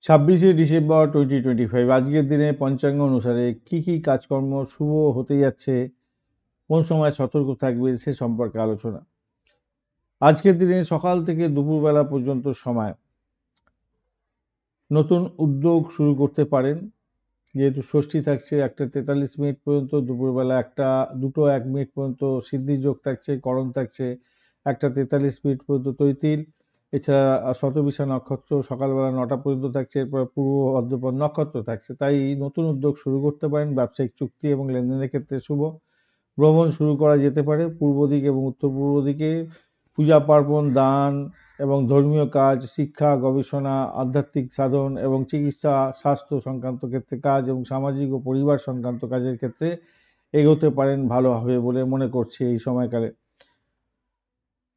26 December 2025 আজকের দিনে পঞ্চাঙ্গ অনুসারে কি কি কাজকর্ম শুভ হতে যাচ্ছে, কোন সময় সতর্ক থাকবে সে সম্পর্কে আলোচনা। আজকের দিনে সকাল থেকে দুপুরবেলা পর্যন্ত সময় নতুন উদ্যোগ শুরু করতে পারেন, যেহেতু ষষ্ঠী থাকছে 1:43 পর্যন্ত, দুপুরবেলা 2:01 পর্যন্ত সিদ্ধি যোগ থাকছে, করণ থাকছে 1:43 পর্যন্ত তৈতিল। এছাড়া শতবিশা নক্ষত্র সকালবেলা 9টা পর্যন্ত থাকছে, এরপর পূর্ব ভাদ্রপদ নক্ষত্র থাকছে। তাই নতুন উদ্যোগ শুরু করতে পারেন, ব্যবসায়িক চুক্তি এবং লেনদেনের ক্ষেত্রে শুভ। ভ্রমণ শুরু করা যেতে পারে পূর্ব দিক এবং উত্তর পূর্ব দিকে। পূজা পার্বণ, দান এবং ধর্মীয় কাজ, শিক্ষা, গবেষণা, আধ্যাত্মিক সাধন এবং চিকিৎসা, স্বাস্থ্য সংক্রান্ত ক্ষেত্রে কাজ এবং সামাজিক ও পরিবার সংক্রান্ত কাজের ক্ষেত্রে এগোতে পারেন, ভালো হবে বলে মনে করছি এই সময়কালে।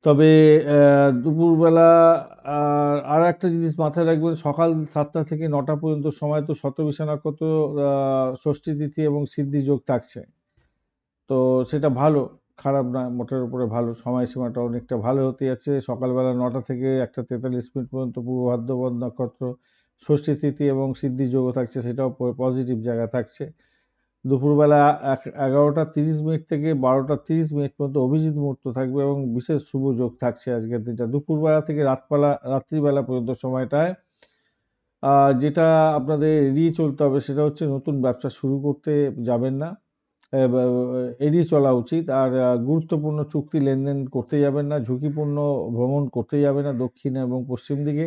তবে দুপুরবেলা আর একটা জিনিস মাথায় রাখবেন, সকাল 7টা থেকে 9টা পর্যন্ত সময় তো শতবিশা নক্ষত্র, ষষ্ঠী তিথি এবং সিদ্ধি যোগ থাকছে, তো সেটা ভালো, খারাপ না, মোটের উপরে ভালো। সময়সীমাটা অনেকটা ভালো হতে যাচ্ছে। সকালবেলা 9টা থেকে 1:43 পর্যন্ত পূর্ব ভাদ্রপদ নক্ষত্র, ষষ্ঠী তিথি এবং সিদ্ধি যোগও থাকছে, সেটাও পজিটিভ জায়গা থাকছে। দুপুরবেলা 11:30 থেকে 12:30 পর্যন্ত অভিজিৎ মুহূর্ত থাকবে এবং বিশেষ শুভ যোগ থাকছে আজকের দিনটা। দুপুরবেলা থেকে রাত্রিবেলা পর্যন্ত সময়টায় যেটা আপনাদের এড়িয়ে চলতে হবে সেটা হচ্ছে নতুন ব্যবসা শুরু করতে যাবেন না, এড়িয়ে চলা উচিত। আর গুরুত্বপূর্ণ চুক্তি লেনদেন করতে যাবেন না, ঝুঁকিপূর্ণ ভ্রমণ করতে যাবেন না দক্ষিণ এবং পশ্চিম দিকে।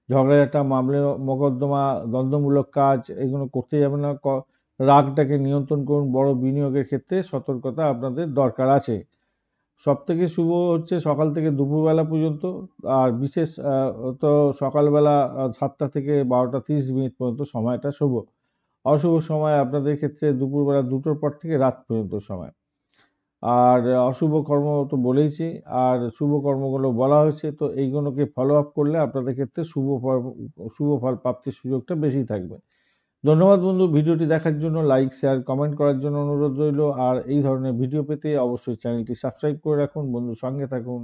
ঝগড়াঝাঁটা, মামলা মোকদ্দমা, দ্বন্দ্বমূলক কাজ এগুলো করতে যাবেন না। রাগটাকে নিয়ন্ত্রণ করুন, বড় বিনিয়োগের ক্ষেত্রে সতর্কতা আপনাদের দরকার আছে। সবথেকে শুভ হচ্ছে সকাল থেকে দুপুরবেলা পর্যন্ত, আর বিশেষ তো সকালবেলা 7টা থেকে 12:30 পর্যন্ত সময়টা শুভ। অশুভ সময় আপনাদের ক্ষেত্রে দুপুরবেলা 2টোর পর থেকে রাত পর্যন্ত সময়। আর অশুভ কর্ম তো বলেইছি, আর শুভ কর্মগুলো বলা হয়েছে, তো এইগুলোকে ফলো আপ করলে আপনাদের ক্ষেত্রে শুভ ফল প্রাপ্তির সুযোগটা বেশি থাকবে। ধন্যবাদ বন্ধু, ভিডিওটি দেখার জন্য। লাইক, শেয়ার, কমেন্ট করার জন্য অনুরোধ রইল। আর এই ধরনের ভিডিও পেতে অবশ্যই চ্যানেলটি সাবস্ক্রাইব করে রাখুন, বন্ধুর সঙ্গে থাকুন।